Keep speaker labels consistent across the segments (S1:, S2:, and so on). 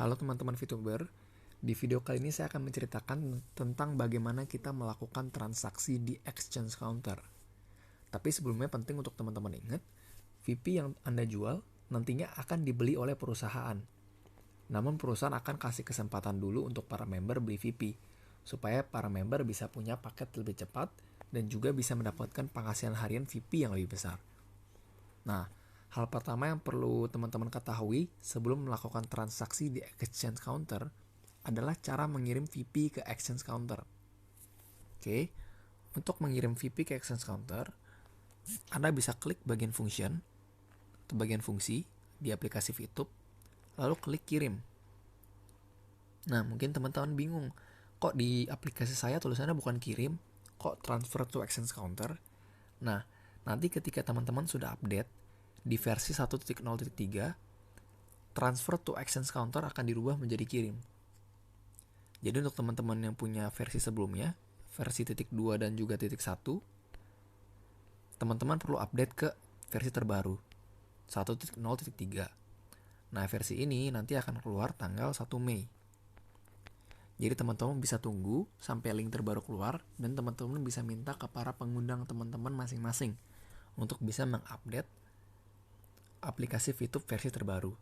S1: Halo teman-teman VTuber, di video kali ini saya akan menceritakan tentang bagaimana kita melakukan transaksi di exchange counter. Tapi sebelumnya penting untuk teman-teman ingat, VP yang Anda jual nantinya akan dibeli oleh perusahaan. Namun perusahaan akan kasih kesempatan dulu untuk para member beli VP, supaya para member bisa punya paket lebih cepat dan juga bisa mendapatkan penghasilan harian VP yang lebih besar. Nah, hal pertama yang perlu teman-teman ketahui sebelum melakukan transaksi di exchange counter adalah cara mengirim VP ke exchange counter. Oke, untuk mengirim VP ke exchange counter, Anda bisa klik bagian function atau bagian fungsi di aplikasi VTube, lalu klik kirim. Nah, mungkin teman-teman bingung, kok di aplikasi saya tulisannya bukan kirim, kok transfer to exchange counter? Nah, nanti ketika teman-teman sudah update, di versi 1.0.3, transfer to exchange counter akan dirubah menjadi kirim. Jadi untuk teman-teman yang punya versi sebelumnya, versi 2 dan juga 1, teman-teman perlu update ke versi terbaru, 1.0.3. Nah, versi ini nanti akan keluar tanggal 1 Mei. Jadi teman-teman bisa tunggu sampai link terbaru keluar, dan teman-teman bisa minta ke para pengundang teman-teman masing-masing untuk bisa mengupdate aplikasi VTube versi terbaru.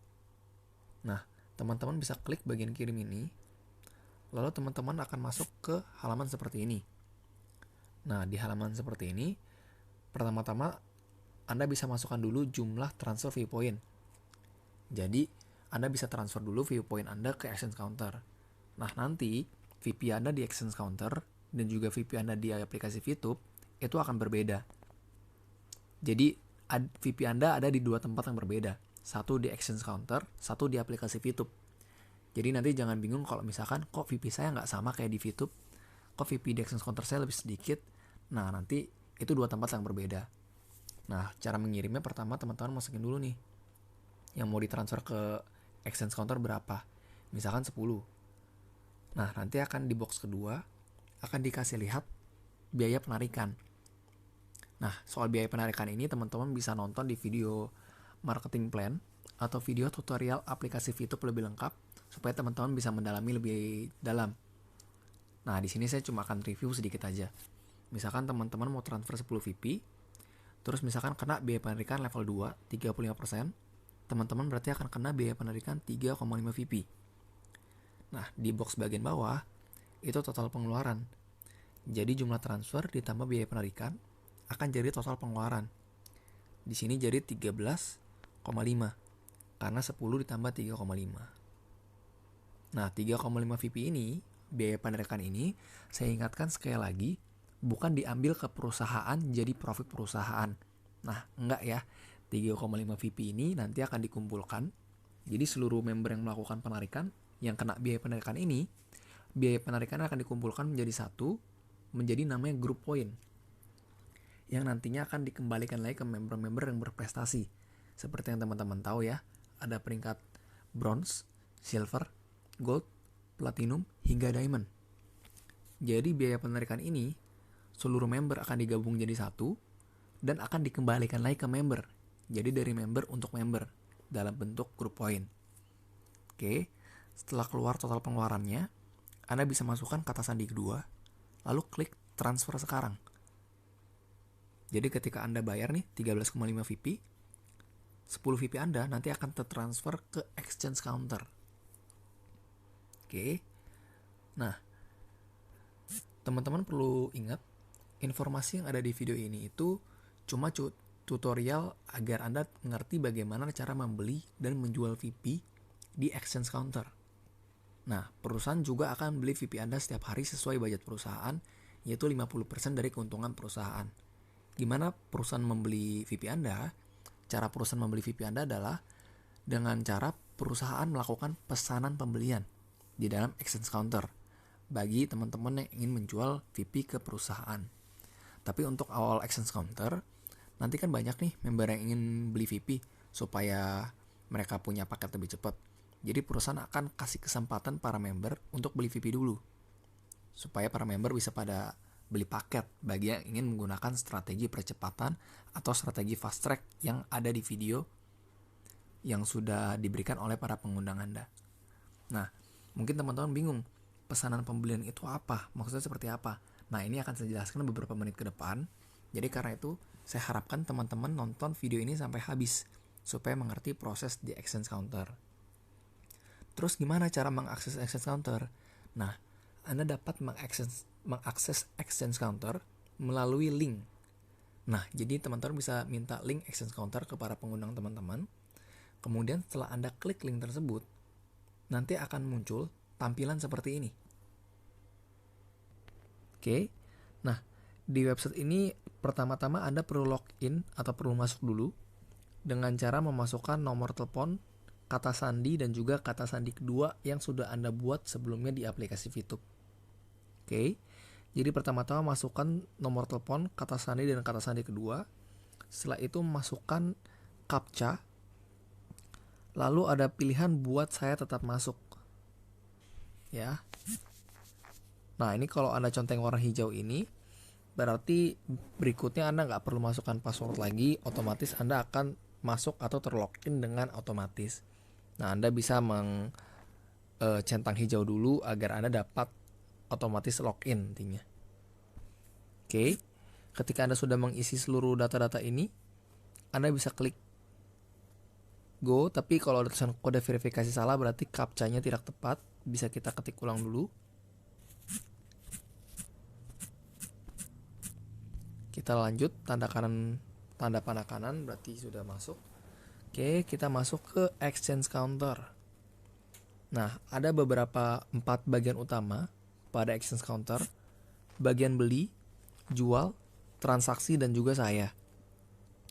S1: Nah, teman-teman bisa klik bagian kirim ini, lalu teman-teman akan masuk ke halaman seperti ini. Nah, di halaman seperti ini, pertama-tama Anda bisa masukkan dulu jumlah transfer viewpoint. Jadi, Anda bisa transfer dulu viewpoint Anda ke exchange counter. Nah, nanti VP Anda di exchange counter dan juga VP Anda di aplikasi VTube itu akan berbeda. Jadi, VP Anda ada di dua tempat yang berbeda. Satu di exchange counter, satu di aplikasi VTube. Jadi nanti jangan bingung kalau misalkan kok VP saya nggak sama kayak di VTube, kok VP di exchange counter saya lebih sedikit. Nah, nanti itu dua tempat yang berbeda. Nah, cara mengirimnya pertama teman-teman masukin dulu nih, yang mau ditransfer ke exchange counter berapa. Misalkan 10. Nah, nanti akan di box kedua, akan dikasih lihat biaya penarikan. Nah, soal biaya penarikan ini teman-teman bisa nonton di video marketing plan atau video tutorial aplikasi VTube lebih lengkap supaya teman-teman bisa mendalami lebih dalam. Nah, di sini saya cuma akan review sedikit aja. Misalkan teman-teman mau transfer 10 VP, terus misalkan kena biaya penarikan level 2, 35%, teman-teman berarti akan kena biaya penarikan 3,5 VP. Nah, di box bagian bawah, itu total pengeluaran. Jadi jumlah transfer ditambah biaya penarikan akan jadi total pengeluaran. Di sini jadi 13,5 karena 10 ditambah 3,5. Nah, 3,5 VP ini, biaya penarikan ini, saya ingatkan sekali lagi, bukan diambil ke perusahaan jadi profit perusahaan. Nah, enggak ya. 3,5 VP ini nanti akan dikumpulkan. Jadi seluruh member yang melakukan penarikan, yang kena biaya penarikan ini, biaya penarikan akan dikumpulkan menjadi satu, menjadi namanya group point, yang nantinya akan dikembalikan lagi ke member-member yang berprestasi. Seperti yang teman-teman tahu ya, ada peringkat bronze, silver, gold, platinum, hingga diamond. Jadi biaya penarikan ini, seluruh member akan digabung jadi satu, dan akan dikembalikan lagi ke member. Jadi dari member untuk member, dalam bentuk group point. Oke, setelah keluar total pengeluarannya, Anda bisa masukkan kata sandi kedua, lalu klik transfer sekarang. Jadi ketika Anda bayar nih 13,5 VP, 10 VP Anda nanti akan tertransfer ke exchange counter. Oke. Nah, teman-teman perlu ingat, informasi yang ada di video ini itu cuma tutorial agar Anda mengerti bagaimana cara membeli dan menjual VP di exchange counter. Nah, perusahaan juga akan beli VP Anda setiap hari sesuai budget perusahaan, yaitu 50% dari keuntungan perusahaan. Gimana perusahaan membeli VP Anda? Cara perusahaan membeli VP Anda adalah dengan cara perusahaan melakukan pesanan pembelian di dalam exchange counter bagi teman-teman yang ingin menjual VP ke perusahaan. Tapi untuk awal exchange counter, nanti kan banyak nih member yang ingin beli VP supaya mereka punya paket lebih cepat. Jadi perusahaan akan kasih kesempatan para member untuk beli VP dulu, supaya para member bisa pada beli paket bagi yang ingin menggunakan strategi percepatan atau strategi fast track yang ada di video yang sudah diberikan oleh para pengundang Anda. Nah, mungkin teman-teman bingung, pesanan pembelian itu apa? Maksudnya seperti apa? Nah, ini akan saya jelaskan beberapa menit ke depan. Jadi karena itu, saya harapkan teman-teman nonton video ini sampai habis, supaya mengerti proses di exchange counter. Terus gimana cara mengakses exchange counter? Nah, Anda dapat mengakses exchange counter melalui link. Nah, jadi teman-teman bisa minta link exchange counter ke para pengundang teman-teman. Kemudian setelah Anda klik link tersebut, nanti akan muncul tampilan seperti ini. Oke. Nah, di website ini pertama-tama Anda perlu login atau perlu masuk dulu dengan cara memasukkan nomor telepon, kata sandi, dan juga kata sandi kedua yang sudah Anda buat sebelumnya di aplikasi VTube. Oke. Jadi pertama-tama masukkan nomor telepon, kata sandi, dan kata sandi kedua. Setelah itu masukkan CAPTCHA. Lalu ada pilihan buat saya tetap masuk. Ya. Nah, ini kalau Anda conteng warna hijau ini, berarti berikutnya Anda nggak perlu masukkan password lagi, otomatis Anda akan masuk atau terlogin dengan otomatis. Nah, Anda bisa centang hijau dulu agar Anda dapat otomatis login intinya. Oke, ketika Anda sudah mengisi seluruh data-data ini, Anda bisa klik go, tapi kalau ada tulisan kode verifikasi salah berarti captcha-nya tidak tepat. Bisa kita ketik ulang dulu. Kita lanjut, tanda panah kanan berarti sudah masuk. Oke, kita masuk ke exchange counter. Nah, ada beberapa 4 bagian utama pada exchange counter. Bagian beli, jual, transaksi, dan juga saya.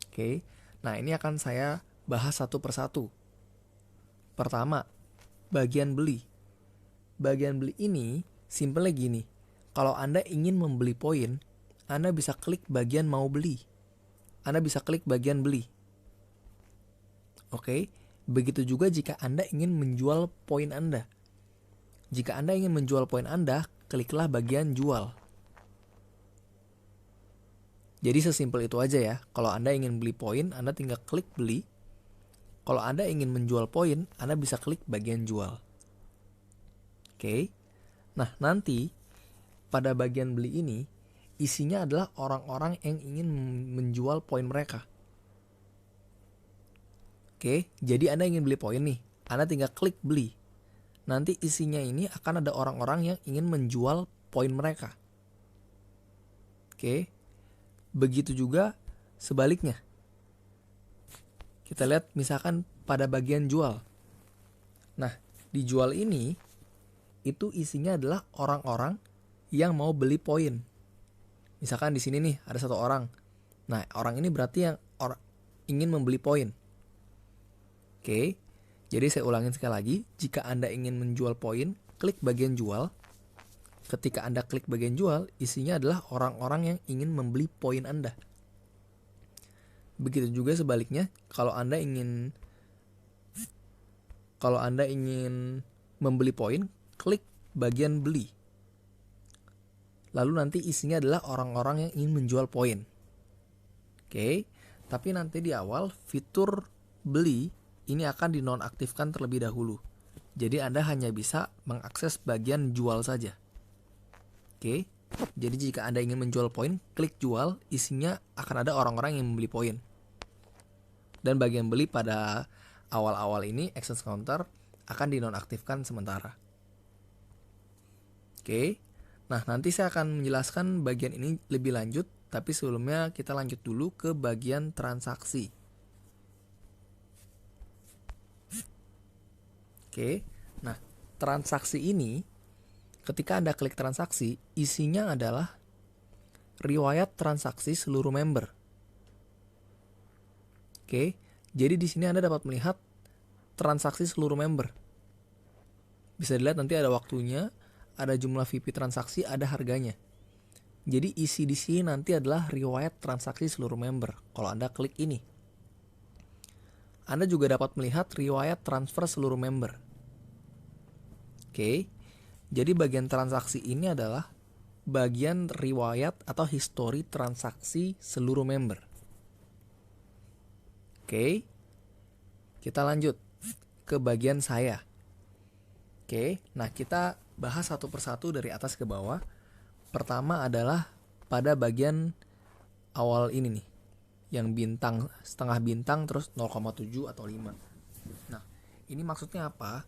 S1: Oke, nah ini akan saya bahas satu persatu. Pertama, bagian beli. Bagian beli ini simpelnya gini. Kalau Anda ingin membeli poin, Anda bisa klik bagian mau beli. Anda bisa klik bagian beli. Oke, begitu juga jika Anda ingin menjual poin Anda. Jika Anda ingin menjual poin Anda, kliklah bagian jual. Jadi sesimpel itu aja ya. Kalau Anda ingin beli poin, Anda tinggal klik beli. Kalau Anda ingin menjual poin, Anda bisa klik bagian jual. Oke. Nah, nanti pada bagian beli ini, isinya adalah orang-orang yang ingin menjual poin mereka. Oke, jadi Anda ingin beli poin nih. Anda tinggal klik beli. Nanti isinya ini akan ada orang-orang yang ingin menjual poin mereka. Oke. Begitu juga sebaliknya. Kita lihat misalkan pada bagian jual. Nah, di jual ini itu isinya adalah orang-orang yang mau beli poin. Misalkan di sini nih ada satu orang. Nah, orang ini berarti yang ingin membeli poin. Oke. Jadi saya ulangin sekali lagi, jika Anda ingin menjual poin, klik bagian jual. Ketika Anda klik bagian jual, isinya adalah orang-orang yang ingin membeli poin Anda. Begitu juga sebaliknya, kalau Anda ingin membeli poin, klik bagian beli. Lalu nanti isinya adalah orang-orang yang ingin menjual poin. Oke, tapi nanti di awal fitur beli ini akan dinonaktifkan terlebih dahulu. Jadi Anda hanya bisa mengakses bagian jual saja. Oke, jadi jika Anda ingin menjual poin, klik jual, isinya akan ada orang-orang yang membeli poin. Dan bagian beli pada awal-awal ini, exchange counter akan dinonaktifkan sementara. Oke, nah nanti saya akan menjelaskan bagian ini lebih lanjut, tapi sebelumnya kita lanjut dulu ke bagian transaksi. Oke, nah transaksi ini ketika Anda klik transaksi, isinya adalah riwayat transaksi seluruh member. Oke, jadi di sini Anda dapat melihat transaksi seluruh member. Bisa dilihat nanti ada waktunya, ada jumlah VP transaksi, ada harganya. Jadi isi di sini nanti adalah riwayat transaksi seluruh member. Kalau Anda klik ini, Anda juga dapat melihat riwayat transfer seluruh member. Oke, jadi bagian transaksi ini adalah bagian riwayat atau histori transaksi seluruh member. Oke, kita lanjut ke bagian saya. Oke, nah kita bahas satu persatu dari atas ke bawah. Pertama adalah pada bagian awal ini nih, yang bintang, setengah bintang terus 0,7 atau 5. Nah, ini maksudnya apa?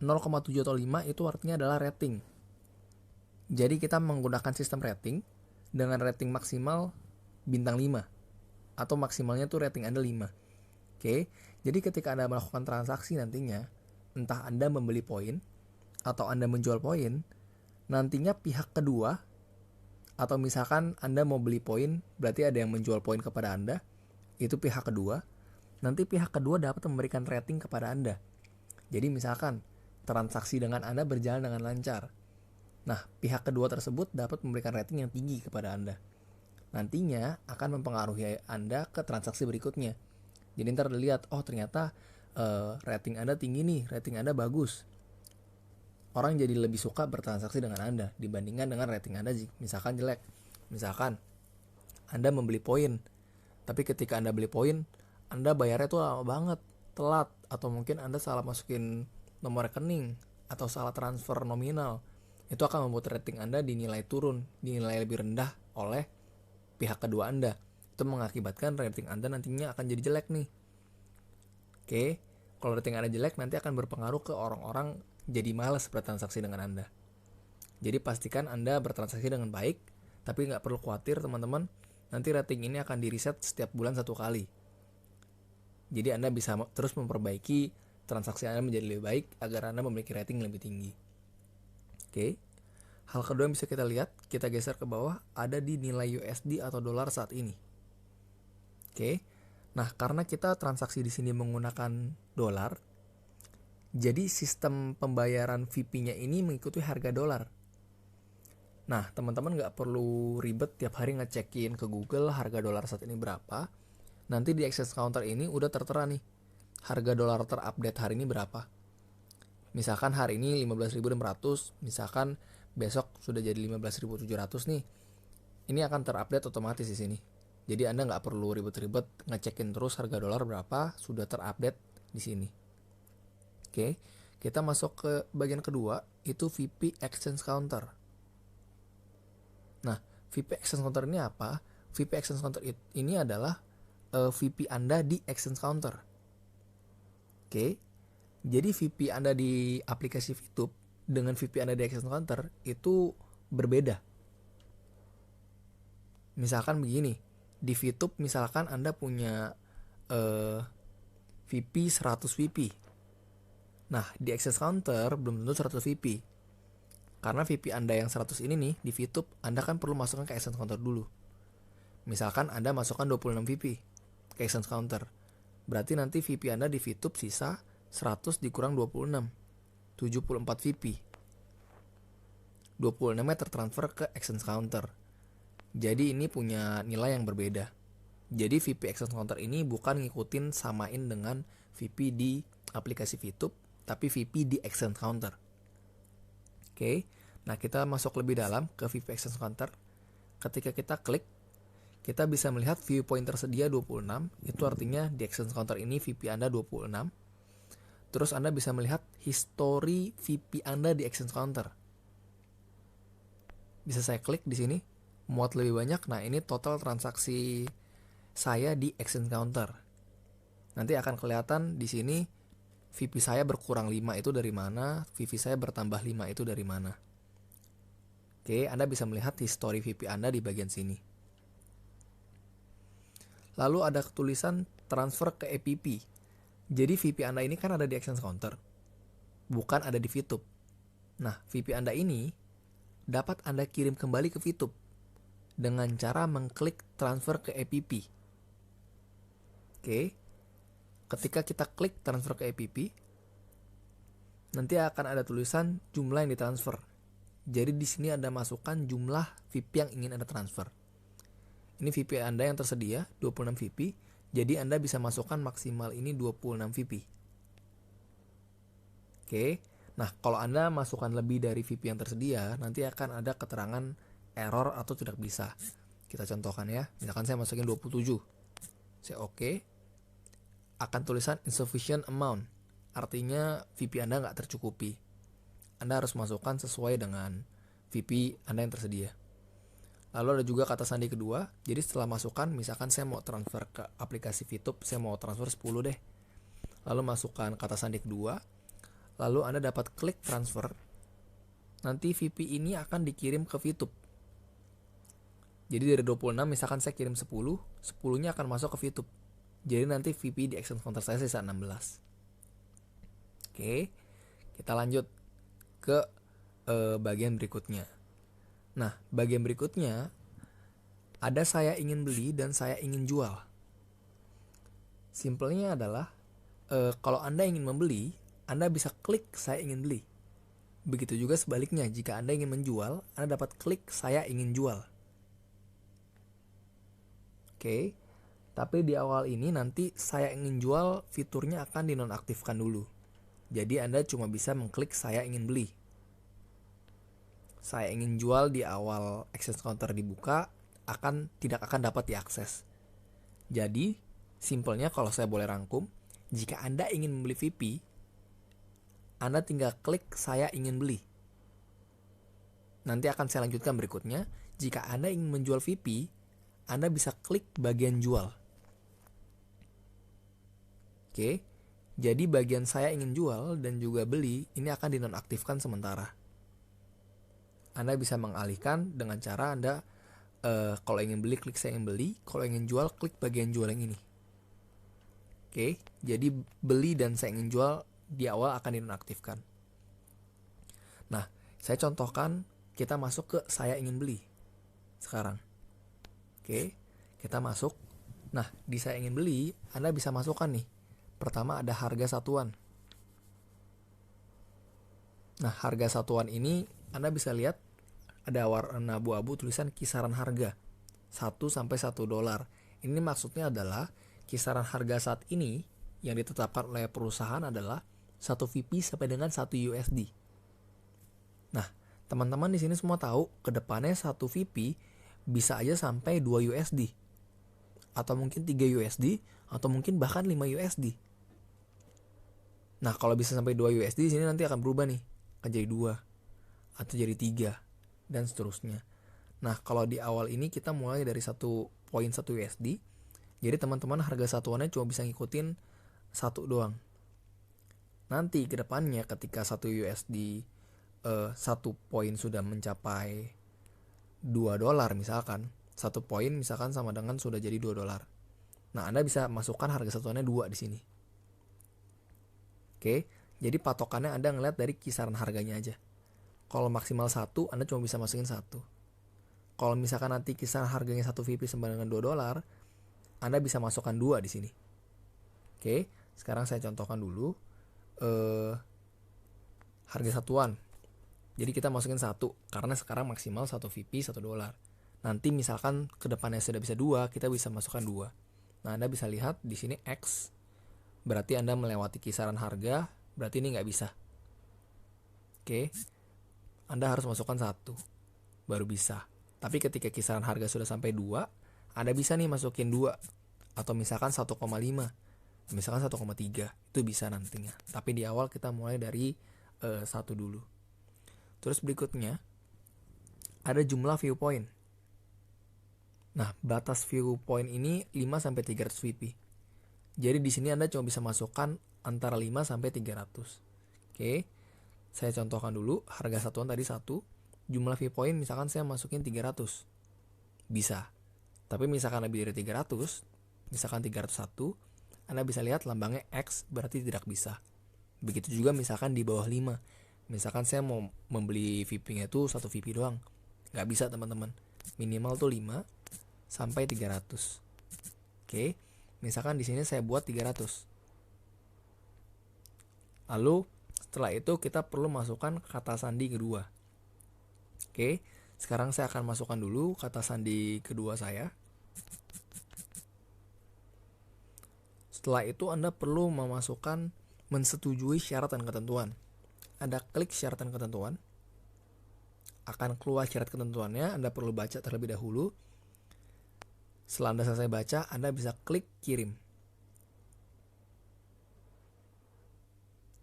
S1: 0,7 atau 5 itu artinya adalah rating. Jadi kita menggunakan sistem rating dengan rating maksimal bintang 5 atau maksimalnya tuh rating Anda 5. Oke, jadi ketika Anda melakukan transaksi nantinya, entah Anda membeli poin atau Anda menjual poin, nantinya pihak kedua, atau misalkan Anda mau beli poin, berarti ada yang menjual poin kepada Anda, itu pihak kedua. Nanti pihak kedua dapat memberikan rating kepada Anda. Jadi misalkan transaksi dengan Anda berjalan dengan lancar. Nah, pihak kedua tersebut dapat memberikan rating yang tinggi kepada Anda. Nantinya akan mempengaruhi Anda ke transaksi berikutnya. Jadi ntar dilihat, oh ternyata rating Anda tinggi nih, rating Anda bagus. Orang jadi lebih suka bertransaksi dengan Anda dibandingkan dengan rating Anda misalkan jelek. Misalkan Anda membeli poin, tapi ketika Anda beli poin, Anda bayarnya tuh lama banget, telat, atau mungkin Anda salah masukin nomor rekening atau salah transfer nominal. Itu akan membuat rating Anda dinilai turun, dinilai lebih rendah oleh pihak kedua Anda. Itu mengakibatkan rating Anda nantinya akan jadi jelek nih. Oke, kalau rating Anda jelek nanti akan berpengaruh ke orang-orang jadi malas bertransaksi dengan Anda. Jadi pastikan Anda bertransaksi dengan baik, tapi nggak perlu khawatir teman-teman, nanti rating ini akan di-reset setiap bulan 1 kali. Jadi Anda bisa terus memperbaiki transaksi Anda menjadi lebih baik agar Anda memiliki rating lebih tinggi. Oke, hal kedua yang bisa kita lihat, kita geser ke bawah, ada di nilai USD atau dolar saat ini. Oke, nah karena kita transaksi di sini menggunakan dolar, jadi sistem pembayaran VP-nya ini mengikuti harga dolar. Nah, teman-teman nggak perlu ribet tiap hari ngecekin ke Google harga dolar saat ini berapa. Nanti di exchange counter ini udah tertera nih, harga dolar terupdate hari ini berapa. Misalkan hari ini 15.600, misalkan besok sudah jadi 15.700 nih. Ini akan terupdate otomatis di sini. Jadi Anda nggak perlu ribet-ribet ngecekin terus harga dolar berapa, sudah terupdate di sini. Oke, kita masuk ke bagian kedua, itu VP Exchange Counter. Nah, VP Exchange Counter ini apa? VP Exchange Counter ini adalah VP Anda di Exchange Counter. Oke, jadi VP Anda di aplikasi VTube dengan VP Anda di Exchange Counter itu berbeda. Misalkan begini, di VTube misalkan Anda punya VP 100 VP. Nah, di Exchange Counter belum tentu 100 VP. Karena VP Anda yang 100 ini nih, di VTube, Anda kan perlu masukkan ke Exchange Counter dulu. Misalkan Anda masukkan 26 VP ke Exchange Counter. Berarti nanti VP Anda di VTube sisa 100 dikurang 26. 74 VP. 26-nya tertransfer ke Exchange Counter. Jadi ini punya nilai yang berbeda. Jadi VP Exchange Counter ini bukan ngikutin samain dengan VP di aplikasi VTube, tapi VP di Exchange Counter. Oke, nah kita masuk lebih dalam ke VP Exchange Counter. Ketika kita klik, kita bisa melihat viewpoint tersedia 26. Itu artinya di Exchange Counter ini VP Anda 26. Terus Anda bisa melihat history VP Anda di Exchange Counter. Bisa saya klik di sini, muat lebih banyak. Nah, ini total transaksi saya di Exchange Counter. Nanti akan kelihatan di sini VP saya berkurang 5 itu dari mana, VP saya bertambah 5 itu dari mana. Oke, Anda bisa melihat history VP Anda di bagian sini. Lalu ada tulisan transfer ke EPP. Jadi VP Anda ini kan ada di Exchange Counter, bukan ada di VTube. Nah, VP Anda ini dapat Anda kirim kembali ke VTube dengan cara mengklik transfer ke EPP. Oke. Ketika kita klik transfer ke EPP, nanti akan ada tulisan jumlah yang ditransfer. Jadi di sini Anda masukkan jumlah VP yang ingin Anda transfer. Ini VP Anda yang tersedia, 26 VP. Jadi Anda bisa masukkan maksimal ini 26 VP. Oke. Nah, kalau Anda masukkan lebih dari VP yang tersedia, nanti akan ada keterangan error atau tidak bisa. Kita contohkan ya. Misalkan saya masukin 27. Saya oke. Akan tulisan insufficient amount. Artinya VP Anda nggak tercukupi. Anda harus masukkan sesuai dengan VP Anda yang tersedia. Lalu ada juga kata sandi kedua. Jadi setelah masukkan, misalkan saya mau transfer ke aplikasi VTube, saya mau transfer 10 deh. Lalu masukkan kata sandi kedua. Lalu Anda dapat klik transfer. Nanti VP ini akan dikirim ke VTube. Jadi dari 26 misalkan saya kirim 10, 10-nya akan masuk ke VTube. Jadi nanti VP di exchange counter saya sisa 16. Oke, kita lanjut ke bagian berikutnya. Nah, bagian berikutnya ada saya ingin beli dan saya ingin jual. Simpelnya adalah kalau Anda ingin membeli, Anda bisa klik saya ingin beli. Begitu juga sebaliknya, jika Anda ingin menjual, Anda dapat klik saya ingin jual. Oke, tapi di awal ini nanti saya ingin jual fiturnya akan dinonaktifkan dulu. Jadi Anda cuma bisa mengklik saya ingin beli. Saya ingin jual di awal exchange counter dibuka tidak akan dapat diakses. Jadi simpelnya kalau saya boleh rangkum, jika Anda ingin membeli VP, Anda tinggal klik saya ingin beli. Nanti akan saya lanjutkan berikutnya. Jika Anda ingin menjual VP, Anda bisa klik bagian jual. Oke, jadi bagian saya ingin jual dan juga beli ini akan dinonaktifkan sementara. Anda bisa mengalihkan dengan cara Anda kalau ingin beli klik saya ingin beli, kalau ingin jual klik bagian jual yang ini. Oke, jadi beli dan saya ingin jual di awal akan dinonaktifkan. Nah, saya contohkan kita masuk ke saya ingin beli sekarang. Oke, kita masuk. Nah, di saya ingin beli, Anda bisa masukkan nih. Pertama ada harga satuan. Nah, harga satuan ini Anda bisa lihat ada warna abu-abu tulisan kisaran harga 1 sampai 1 dolar. Ini maksudnya adalah kisaran harga saat ini yang ditetapkan oleh perusahaan adalah 1 VP sampai dengan 1 USD. Nah, teman-teman di sini semua tahu ke depannya 1 VP bisa aja sampai 2 USD. Atau mungkin 3 USD atau mungkin bahkan 5 USD. Nah, kalau bisa sampai 2 USD di sini nanti akan berubah nih, akan jadi 2 atau jadi 3 dan seterusnya. Nah, kalau di awal ini kita mulai dari 1.1 USD. Jadi teman-teman harga satuannya cuma bisa ngikutin 1 doang. Nanti ke depannya ketika 1 USD 1 poin sudah mencapai 2 dolar misalkan, 1 poin misalkan sama dengan sudah jadi 2 dolar. Nah, Anda bisa masukkan harga satuannya 2 di sini. Oke, jadi patokannya Anda ngeliat dari kisaran harganya aja. Kalau maksimal 1, Anda cuma bisa masukin 1. Kalau misalkan nanti kisaran harganya 1 VP sama dengan 2 dolar, Anda bisa masukkan 2 di sini. Oke, sekarang saya contohkan dulu harga satuan. Jadi kita masukin 1 karena sekarang maksimal 1 VP 1 dolar. Nanti misalkan ke depannya sudah bisa 2, kita bisa masukkan 2. Nah, Anda bisa lihat di sini X berarti Anda melewati kisaran harga, berarti ini nggak bisa. Oke, Anda harus masukkan 1 baru bisa. Tapi ketika kisaran harga sudah sampai 2, Anda bisa nih masukin 2 atau misalkan 1,5, misalkan 1,3, itu bisa nantinya. Tapi di awal kita mulai dari 1 dulu. Terus berikutnya ada jumlah viewpoint. Nah, batas viewpoint ini 5 sampai 300 VP. Jadi di sini Anda cuma bisa masukkan antara 5 sampai 300. Oke. Saya contohkan dulu, harga satuan tadi 1, jumlah viewpoint misalkan saya masukin 300. Bisa. Tapi misalkan lebih dari 300, misalkan 301, Anda bisa lihat lambangnya X berarti tidak bisa. Begitu juga misalkan di bawah 5. Misalkan saya mau membeli VP-nya itu 1 VP doang. Nggak bisa teman-teman. Minimal tuh 5 sampai 300. Oke. Misalkan di sini saya buat 300. Lalu setelah itu kita perlu masukkan kata sandi kedua. Oke, sekarang saya akan masukkan dulu kata sandi kedua saya. Setelah itu Anda perlu memasukkan mensetujui syarat dan ketentuan. Anda klik syarat dan ketentuan. Akan keluar syarat ketentuannya, Anda perlu baca terlebih dahulu. Setelah Anda selesai baca, Anda bisa klik kirim.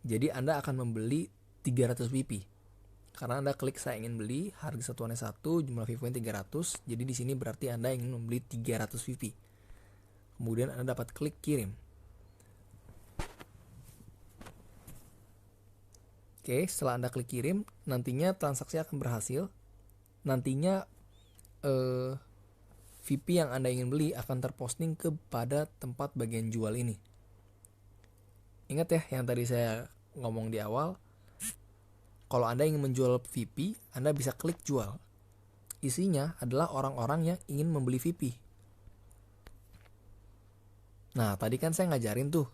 S1: Jadi Anda akan membeli 300 VP. Karena Anda klik saya ingin beli, harga satuannya 1, jumlah VP 300. Jadi di sini berarti Anda ingin membeli 300 VP. Kemudian Anda dapat klik kirim. Oke, setelah Anda klik kirim, nantinya transaksi akan berhasil. Nantinya VP yang Anda ingin beli akan terposting kepada tempat bagian jual ini. Ingat ya yang tadi saya ngomong di awal, kalau Anda ingin menjual VP, Anda bisa klik jual. Isinya adalah orang-orang yang ingin membeli VP. Nah, tadi kan saya ngajarin tuh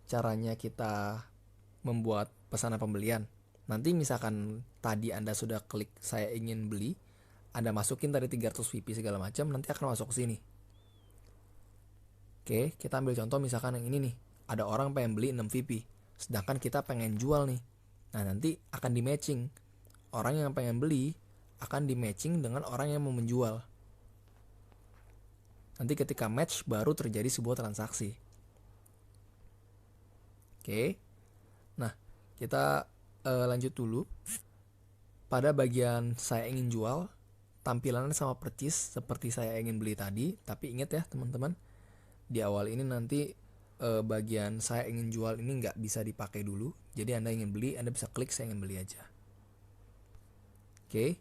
S1: caranya kita membuat pesanan pembelian. Nanti misalkan tadi Anda sudah klik saya ingin beli, Anda masukin tadi 300 VP segala macam, nanti akan masuk ke sini. Oke, kita ambil contoh misalkan yang ini nih. Ada orang pengen beli 6 VP, sedangkan kita pengen jual nih. Nah, nanti akan di matching. Orang yang pengen beli akan di matching dengan orang yang mau menjual. Nanti ketika match baru terjadi sebuah transaksi. Oke. Nah, kita lanjut dulu. Pada bagian saya ingin jual, tampilannya sama percis seperti saya ingin beli tadi. Tapi ingat ya teman-teman, di awal ini nanti bagian saya ingin jual ini nggak bisa dipakai dulu. Jadi Anda ingin beli, Anda bisa klik saya ingin beli aja. Oke.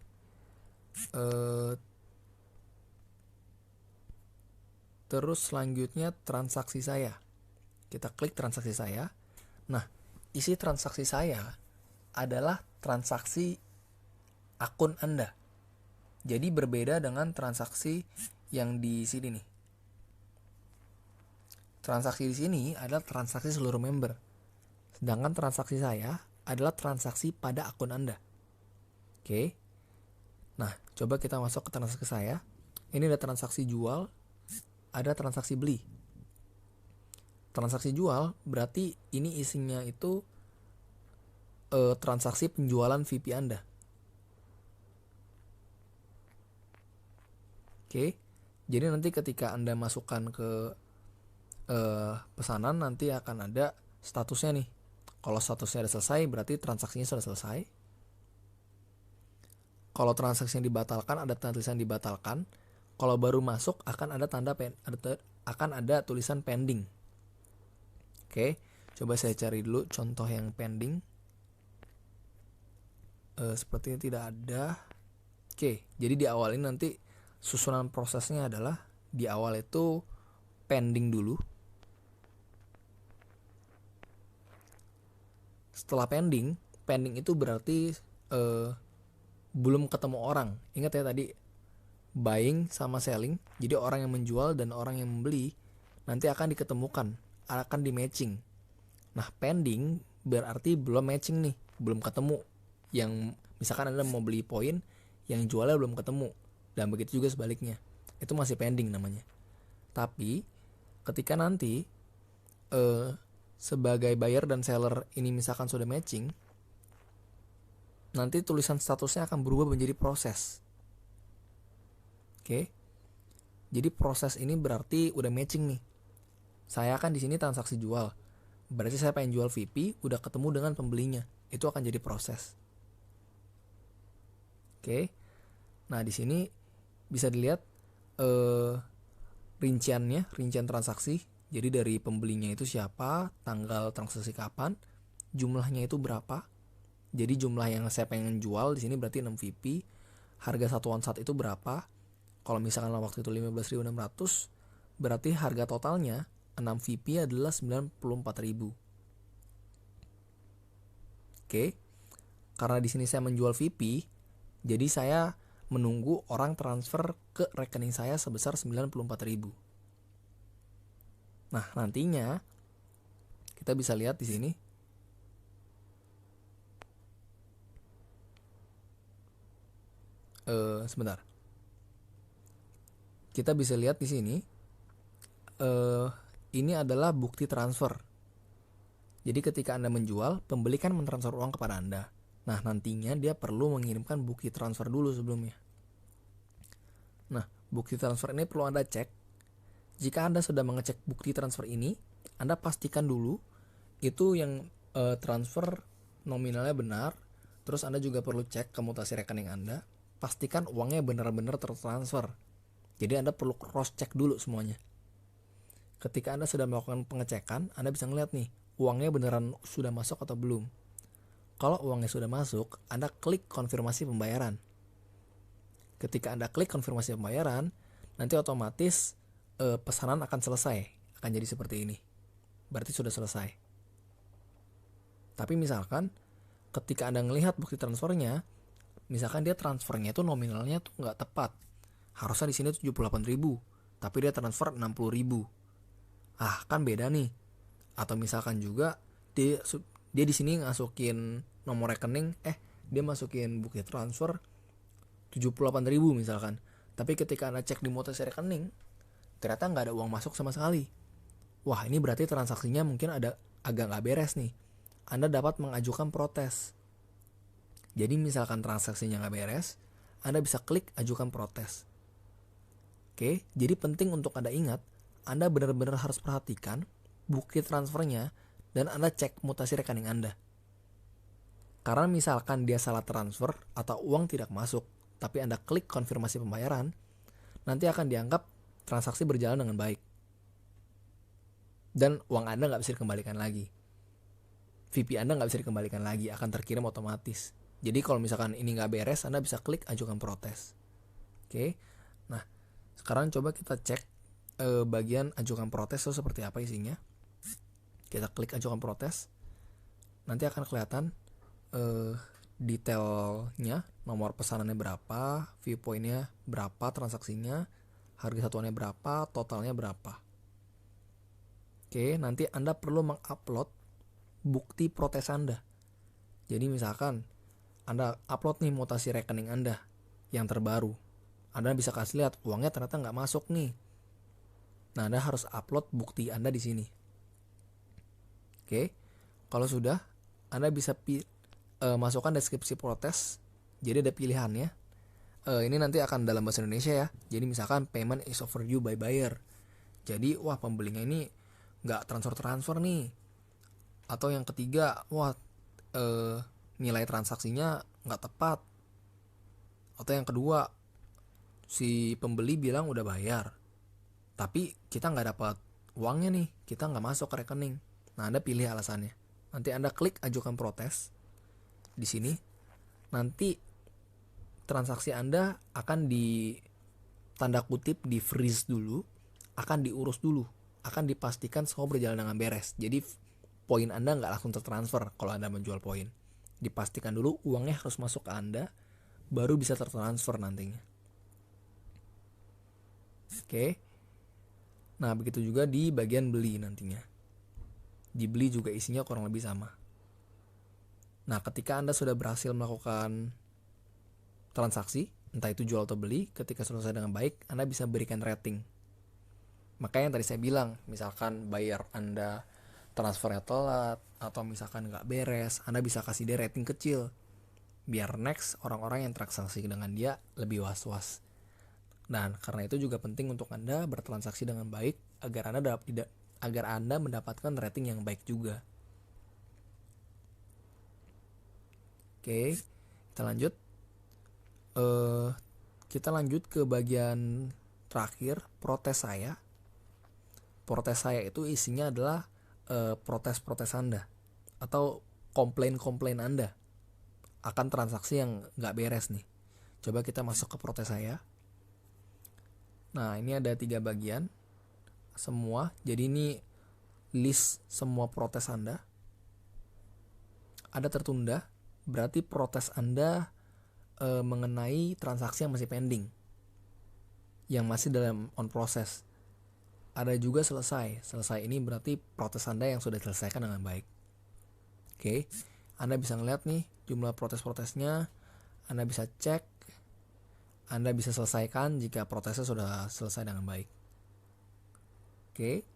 S1: Terus selanjutnya transaksi saya. Kita klik transaksi saya. Nah, isi transaksi saya adalah transaksi akun Anda. Jadi berbeda dengan transaksi yang di sini nih. Transaksi di sini adalah transaksi seluruh member. Sedangkan transaksi saya adalah transaksi pada akun Anda. Oke. Nah, coba kita masuk ke transaksi saya. Ini ada transaksi jual, ada transaksi beli. Transaksi jual berarti ini isinya itu transaksi penjualan VP Anda. Oke. Jadi nanti ketika Anda masukkan ke pesanan, nanti akan ada statusnya nih. Kalau statusnya sudah selesai berarti transaksinya sudah selesai. Kalau transaksi yang dibatalkan ada tulisan dibatalkan. Kalau baru masuk akan ada akan ada tulisan pending. Oke, coba saya cari dulu contoh yang pending. Sepertinya tidak ada. Oke, jadi di awal ini nanti susunan prosesnya adalah di awal itu pending dulu. Setelah pending itu berarti belum ketemu orang. Ingat ya tadi buying sama selling. Jadi orang yang menjual dan orang yang membeli nanti akan diketemukan, akan di matching. Nah, pending berarti belum matching nih, belum ketemu. Yang misalkan Anda mau beli poin, yang jualnya belum ketemu. Dan begitu juga sebaliknya. Itu masih pending namanya. Tapi ketika nanti sebagai buyer dan seller ini misalkan sudah matching, nanti tulisan statusnya akan berubah menjadi proses. Oke. Jadi proses ini berarti udah matching nih. Saya kan di sini transaksi jual. Berarti saya pengen jual VP, udah ketemu dengan pembelinya. Itu akan jadi proses. Oke. Nah, di sini bisa dilihat rincian transaksi. Jadi dari pembelinya itu siapa, tanggal transaksi kapan, jumlahnya itu berapa. Jadi jumlah yang saya pengen jual di sini berarti 6 VP. Harga satuan saat itu berapa? Kalau misalkan waktu itu 15.600, berarti harga totalnya 6 VP adalah 94.000. Oke. Karena di sini saya menjual VP, jadi saya menunggu orang transfer ke rekening saya sebesar 94.000. Nah, nantinya kita bisa lihat di sini. Sebentar. Kita bisa lihat di sini. Ini adalah bukti transfer. Jadi ketika Anda menjual, pembeli kan mentransfer uang kepada Anda. Nah, nantinya dia perlu mengirimkan bukti transfer dulu sebelumnya. Nah, bukti transfer ini perlu Anda cek. Jika Anda sudah mengecek bukti transfer ini, Anda pastikan dulu itu yang transfer nominalnya benar, Terus Anda juga perlu cek ke mutasi rekening Anda, pastikan uangnya benar-benar tertransfer. Jadi Anda perlu cross check dulu semuanya. Ketika Anda sudah melakukan pengecekan, Anda bisa ngeliat nih, uangnya beneran sudah masuk atau belum. Kalau uangnya sudah masuk, Anda klik konfirmasi pembayaran. Ketika Anda klik konfirmasi pembayaran, nanti otomatis pesanan akan selesai. Akan jadi seperti ini. Berarti sudah selesai. Tapi misalkan ketika Anda melihat bukti transfernya, misalkan dia transfernya itu nominalnya tuh nggak tepat. Harusnya di sini 78.000, tapi dia transfer 60.000. Ah, kan beda nih. Atau misalkan juga dia di sini masukin nomor rekening, dia masukin bukti transfer 78.000 misalkan. Tapi ketika Anda cek di mutasi rekening, ternyata nggak ada uang masuk sama sekali. Wah, ini berarti transaksinya mungkin ada agak nggak beres nih. Anda dapat mengajukan protes. Jadi misalkan transaksinya nggak beres, Anda bisa klik ajukan protes. Oke, jadi penting untuk Anda ingat, Anda benar-benar harus perhatikan bukti transfernya dan Anda cek mutasi rekening Anda. Karena misalkan dia salah transfer atau uang tidak masuk, tapi Anda klik konfirmasi pembayaran, nanti akan dianggap transaksi berjalan dengan baik. Dan uang Anda nggak bisa dikembalikan lagi. VP Anda nggak bisa dikembalikan lagi, akan terkirim otomatis. Jadi kalau misalkan ini nggak beres, Anda bisa klik ajukan protes. Oke, nah sekarang coba kita cek bagian ajukan protes itu seperti apa isinya. Kita klik ajukan protes, nanti akan kelihatan detailnya, nomor pesanannya berapa, viewpointnya berapa, transaksinya, harga satuannya berapa, totalnya berapa. Oke, nanti Anda perlu mengupload bukti protes Anda. Jadi misalkan Anda upload nih mutasi rekening Anda yang terbaru, Anda bisa kasih lihat uangnya ternyata nggak masuk nih. Nah, Anda harus upload bukti Anda di sini. Oke, kalau sudah, Anda bisa masukkan deskripsi protes. Jadi ada pilihannya. Ini nanti akan dalam bahasa Indonesia ya. Jadi misalkan payment is overdue by buyer. Jadi wah pembelinya ini nggak transfer nih. Atau yang ketiga, wah nilai transaksinya nggak tepat. Atau yang kedua, si pembeli bilang udah bayar, tapi kita nggak dapat uangnya nih, kita nggak masuk ke rekening. Nah, Anda pilih alasannya. Nanti Anda klik ajukan protes di sini. Nanti transaksi Anda akan di tanda kutip di freeze dulu, akan diurus dulu, akan dipastikan semua berjalan dengan beres. Jadi poin Anda nggak langsung tertransfer kalau Anda menjual poin. Dipastikan dulu uangnya harus masuk ke Anda, baru bisa tertransfer nantinya. Oke. Nah, begitu juga di bagian beli nantinya. Di beli juga isinya kurang lebih sama. Nah, ketika Anda sudah berhasil melakukan transaksi, entah itu jual atau beli, ketika selesai dengan baik, Anda bisa berikan rating. Makanya yang tadi saya bilang, misalkan buyer Anda transfernya telat, atau misalkan nggak beres, Anda bisa kasih dia rating kecil. Biar next orang-orang yang transaksi dengan dia lebih was-was. Dan karena itu juga penting untuk Anda bertransaksi dengan baik agar Anda mendapatkan rating yang baik juga. Oke, kita lanjut. Kita lanjut ke bagian terakhir, protes saya. Protes saya itu isinya adalah protes-protes Anda atau komplain-komplain Anda akan transaksi yang nggak beres nih. Coba kita masuk ke protes saya. Nah, ini ada 3 bagian semua. Jadi ini list semua protes Anda. Ada tertunda, berarti protes Anda mengenai transaksi yang masih pending, yang masih dalam on process. Ada juga selesai. Selesai ini berarti protes Anda yang sudah diselesaikan dengan baik. Oke, Anda bisa ngeliat nih jumlah protes-protesnya. Anda bisa cek. Anda bisa selesaikan jika protesnya sudah selesai dengan baik. Oke.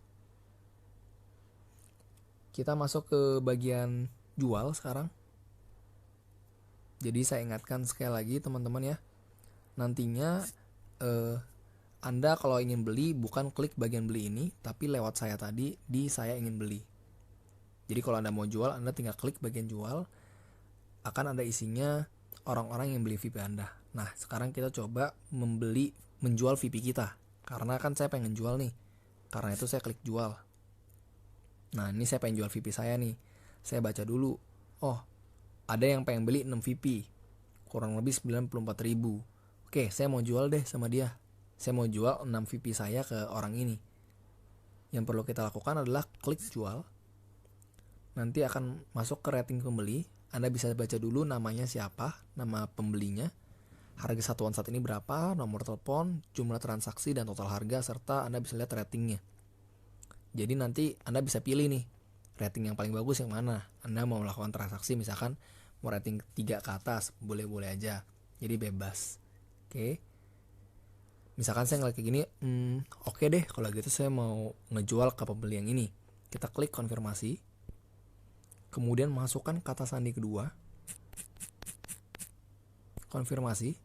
S1: Kita masuk ke bagian jual sekarang. Jadi saya ingatkan sekali lagi teman-teman ya. Nantinya Anda kalau ingin beli bukan klik bagian beli ini, tapi lewat saya tadi di saya ingin beli. Jadi kalau Anda mau jual, Anda tinggal klik bagian jual. akan ada isinya orang-orang yang beli VP Anda. Nah, sekarang kita coba menjual VP kita. Karena kan saya pengen jual nih. Karena itu saya klik jual. Nah, ini saya pengen jual VP saya nih. Saya baca dulu. Oh, ada yang pengen beli 6 VP. Kurang lebih 94.000. Oke, saya mau jual deh sama dia. Saya mau jual 6 VP saya ke orang ini. Yang perlu kita lakukan adalah klik jual. Nanti akan masuk ke rating pembeli. Anda bisa baca dulu namanya siapa, nama pembelinya, harga satuan saat ini berapa, nomor telepon, jumlah transaksi, dan total harga, serta Anda bisa lihat ratingnya. Jadi nanti Anda bisa pilih nih, rating yang paling bagus yang mana. Anda mau melakukan transaksi, misalkan mau rating 3 ke atas, boleh-boleh aja. Jadi bebas. Oke. Misalkan saya ngeliat kayak gini, oke deh kalau gitu saya mau ngejual ke pembeli yang ini. Kita klik konfirmasi. Kemudian masukkan kata sandi kedua. Konfirmasi.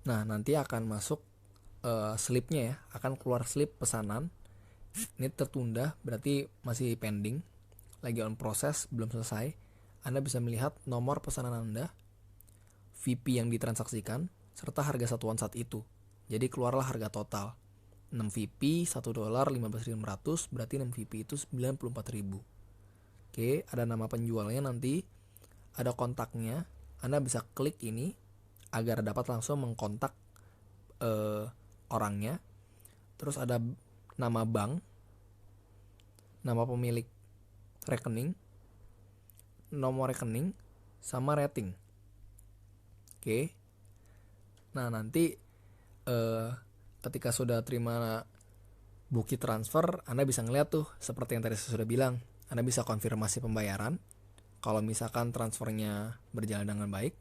S1: Nah, nanti akan masuk slipnya ya. Akan keluar slip pesanan. Ini tertunda, berarti masih pending. Lagi on proses, belum selesai. Anda bisa melihat nomor pesanan Anda, VP yang ditransaksikan, serta harga satuan saat itu. Jadi keluarlah harga total. 6 VP, $1, 15.500, berarti 6 VP itu 94.000. Oke, ada nama penjualnya nanti, ada kontaknya. Anda bisa klik ini agar dapat langsung mengkontak orangnya. Terus ada nama bank, nama pemilik rekening, nomor rekening, sama rating. Oke. Nah, nanti ketika sudah terima bukti transfer, Anda bisa ngeliat tuh seperti yang tadi saya sudah bilang. Anda bisa konfirmasi pembayaran. Kalau misalkan transfernya berjalan dengan baik,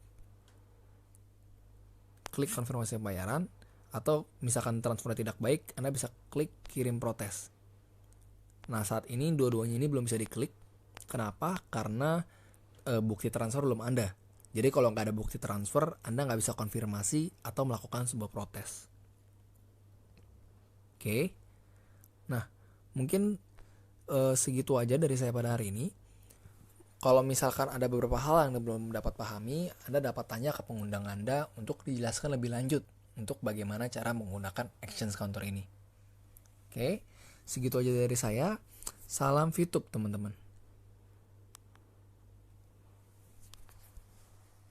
S1: klik konfirmasi pembayaran. Atau misalkan transfernya tidak baik, Anda bisa klik kirim protes. Nah, saat ini dua-duanya ini belum bisa diklik. Kenapa? Karena bukti transfer belum ada. Jadi kalau nggak ada bukti transfer, Anda nggak bisa konfirmasi atau melakukan sebuah protes. Oke. Nah, mungkin segitu aja dari saya pada hari ini. Kalau misalkan ada beberapa hal yang Anda belum dapat pahami, Anda dapat tanya ke pengundang Anda untuk dijelaskan lebih lanjut untuk bagaimana cara menggunakan exchange counter ini. Oke, segitu aja dari saya. Salam VTube teman-teman.